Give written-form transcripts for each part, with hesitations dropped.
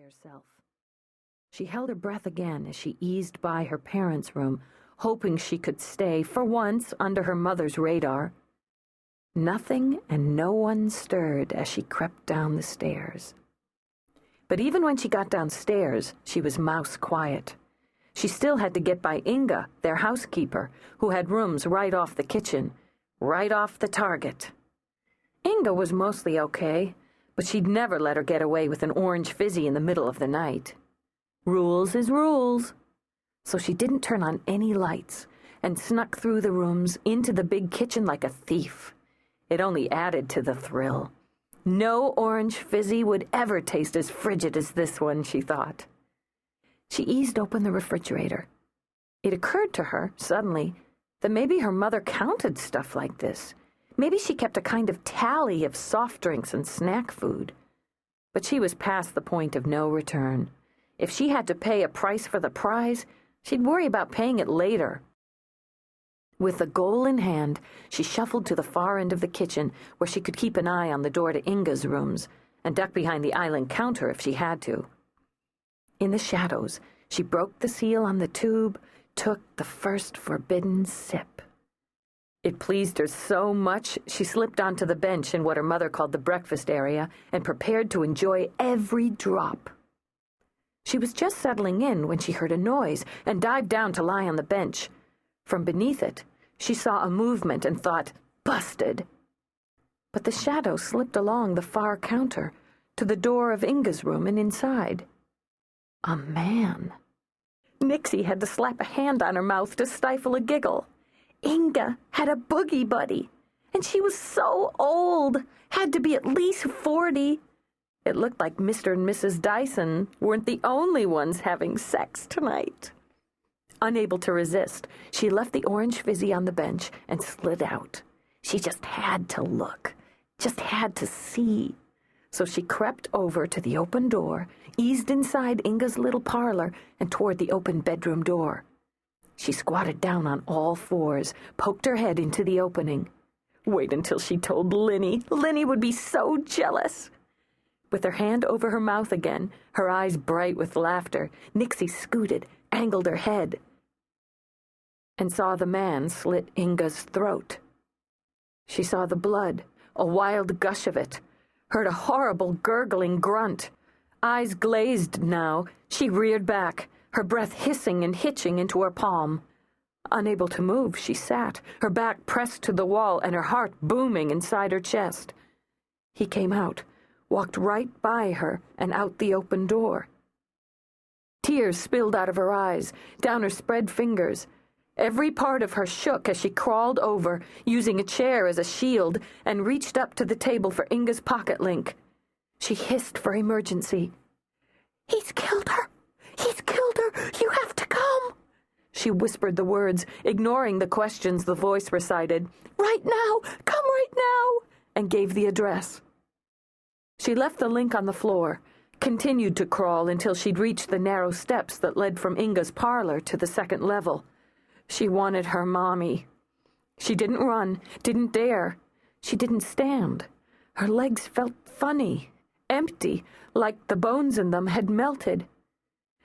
herself. She held her breath again as she eased by her parents' room, hoping she could stay, for once, under her mother's radar. Nothing and no one stirred as she crept down the stairs. But even when she got downstairs, she was mouse quiet. She still had to get by Inga, their housekeeper, who had rooms right off the kitchen, right off the target. Inga was mostly okay, but she'd never let her get away with an orange fizzy in the middle of the night. Rules is rules. So she didn't turn on any lights and snuck through the rooms into the big kitchen like a thief. It only added to the thrill. No orange fizzy would ever taste as frigid as this one, she thought. She eased open the refrigerator. It occurred to her, suddenly, that maybe her mother counted stuff like this. Maybe she kept a kind of tally of soft drinks and snack food. But she was past the point of no return. If she had to pay a price for the prize, she'd worry about paying it later. With the goal in hand, she shuffled to the far end of the kitchen, where she could keep an eye on the door to Inga's rooms, and duck behind the island counter if she had to. In the shadows, she broke the seal on the tube, took the first forbidden sip. It pleased her so much, she slipped onto the bench in what her mother called the breakfast area and prepared to enjoy every drop. She was just settling in when she heard a noise and dived down to lie on the bench. From beneath it, she saw a movement and thought, busted. But the shadow slipped along the far counter to the door of Inga's room and inside. A man. Nixie had to slap a hand on her mouth to stifle a giggle. Inga had a boogie buddy, and she was so old, had to be at least 40. It looked like Mr. and Mrs. Dyson weren't the only ones having sex tonight. Unable to resist, she left the orange fizzy on the bench and slid out. She just had to look, just had to see. So she crept over to the open door, eased inside Inga's little parlor, and toward the open bedroom door. She squatted down on all fours, poked her head into the opening. Wait until she told Linny. Linny would be so jealous. With her hand over her mouth again, her eyes bright with laughter, Nixie scooted, angled her head, and saw the man slit Inga's throat. She saw the blood, a wild gush of it, heard a horrible gurgling grunt. Eyes glazed now, she reared back, her breath hissing and hitching into her palm. Unable to move, she sat, her back pressed to the wall and her heart booming inside her chest. He came out, walked right by her and out the open door. Tears spilled out of her eyes, down her spread fingers. Every part of her shook as she crawled over, using a chair as a shield, and reached up to the table for Inga's pocket link. She hissed for emergency. "He's killed her! He's killed her! You have to come!" She whispered the words, ignoring the questions the voice recited. "Right now! Come right now!" and gave the address. She left the link on the floor, continued to crawl until she'd reached the narrow steps that led from Inga's parlor to the second level. She wanted her mommy. She didn't run, didn't dare. She didn't stand. Her legs felt funny, empty, like the bones in them had melted.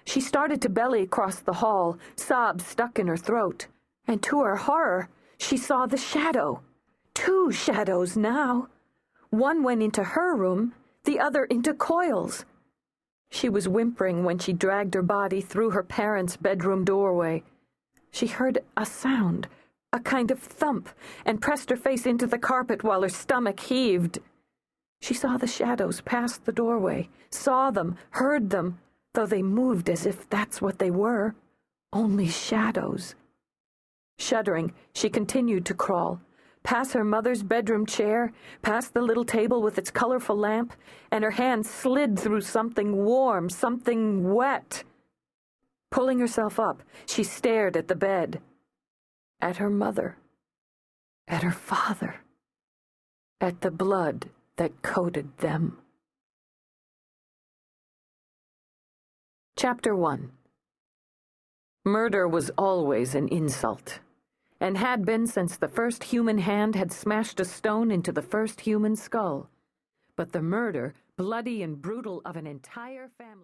She started to belly across the hall, sobs stuck in her throat, and to her horror, she saw the shadow. 2 shadows now. One went into her room, the other into Coyle's. She was whimpering when she dragged her body through her parents' bedroom doorway. She heard a sound, a kind of thump, and pressed her face into the carpet while her stomach heaved. She saw the shadows pass the doorway, saw them, heard them, though they moved as if that's what they were, only shadows. Shuddering, she continued to crawl, past her mother's bedroom chair, past the little table with its colorful lamp, and her hand slid through something warm, something wet. Pulling herself up, she stared at the bed, at her mother, at her father, at the blood that coated them. Chapter 1. Murder was always an insult, and had been since the first human hand had smashed a stone into the first human skull. But the murder, bloody and brutal, of an entire family